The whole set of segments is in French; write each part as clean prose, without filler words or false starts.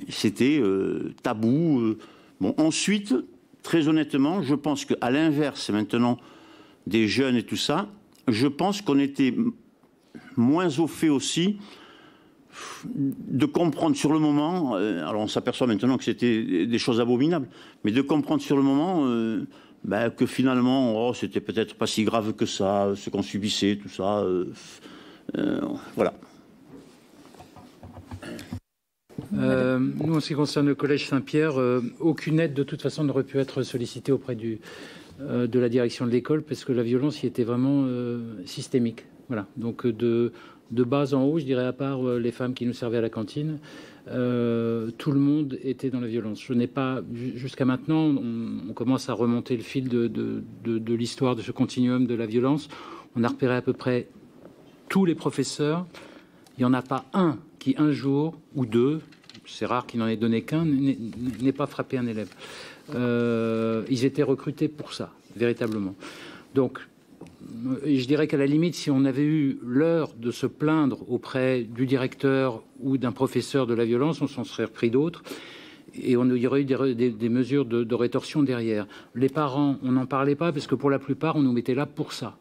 C'était tabou. Bon, ensuite, très honnêtement, je pense qu'à l'inverse maintenant des jeunes et tout ça, je pense qu'on était moins au fait aussi de comprendre sur le moment, alors on s'aperçoit maintenant que c'était des choses abominables, mais de comprendre sur le moment que finalement, c'était peut-être pas si grave que ça, ce qu'on subissait, tout ça. Voilà. Nous, en ce qui concerne le Collège Saint-Pierre, aucune aide de toute façon n'aurait pu être sollicitée auprès de la direction de l'école parce que la violence y était vraiment systémique. Voilà. Donc de bas en haut, je dirais, à part les femmes qui nous servaient à la cantine, tout le monde était dans la violence. Je n'ai pas, jusqu'à maintenant, on commence à remonter le fil de l'histoire de ce continuum de la violence. On a repéré à peu près tous les professeurs. Il n'y en a pas un qui, un jour ou deux, c'est rare qu'il n'en ait donné qu'un, n'ait pas frappé un élève. Ils étaient recrutés pour ça, véritablement. Donc, je dirais qu'à la limite, si on avait eu l'heure de se plaindre auprès du directeur ou d'un professeur de la violence, on s'en serait repris d'autres. Et il y aurait eu des mesures de rétorsion derrière. Les parents, on n'en parlait pas parce que pour la plupart, on nous mettait là pour ça.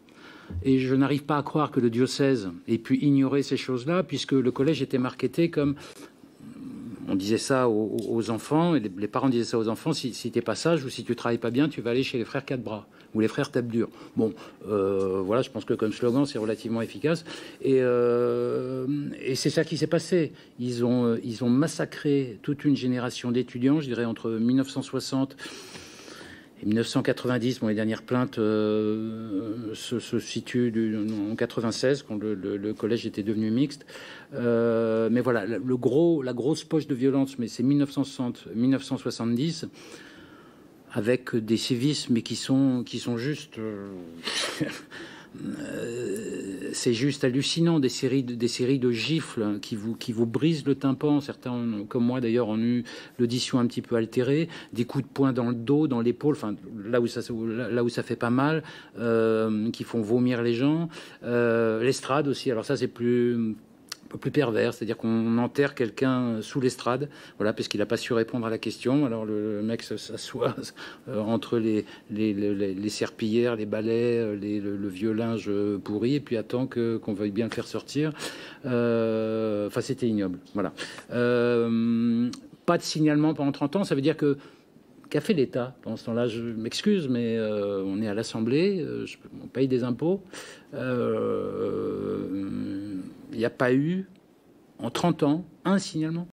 Et je n'arrive pas à croire que le diocèse ait pu ignorer ces choses-là, puisque le collège était marketé comme... On disait ça aux enfants, et les parents disaient ça aux enfants, si tu n'es pas sage ou si tu travailles pas bien, tu vas aller chez les frères quatre bras ou les frères tape dur. Bon, voilà, je pense que comme slogan, c'est relativement efficace. Et c'est ça qui s'est passé. Ils ont massacré toute une génération d'étudiants, je dirais entre 1960 et 1990. Bon, les dernières plaintes se situent en 96, quand le collège était devenu mixte. Mais voilà, la grosse poche de violence, mais c'est 1960-1970, avec des sévices, mais qui sont juste... c'est juste hallucinant, des séries de gifles qui vous brisent le tympan. Certains, comme moi d'ailleurs, ont eu l'audition un petit peu altérée, des coups de poing dans le dos, dans l'épaule, enfin là où ça fait pas mal, qui font vomir les gens. L'estrade aussi, alors ça c'est plus pervers, c'est-à-dire qu'on enterre quelqu'un sous l'estrade, voilà, parce qu'il n'a pas su répondre à la question. Alors le mec s'assoit entre les serpillères, les balais, le vieux linge pourri, et puis attend qu'on veuille bien le faire sortir. Enfin, c'était ignoble. Voilà. Pas de signalement pendant 30 ans, ça veut dire que qu'a fait l'État pendant ce temps-là? Je m'excuse, mais on est à l'Assemblée, on paye des impôts. Il n'y a pas eu, en 30 ans, un signalement.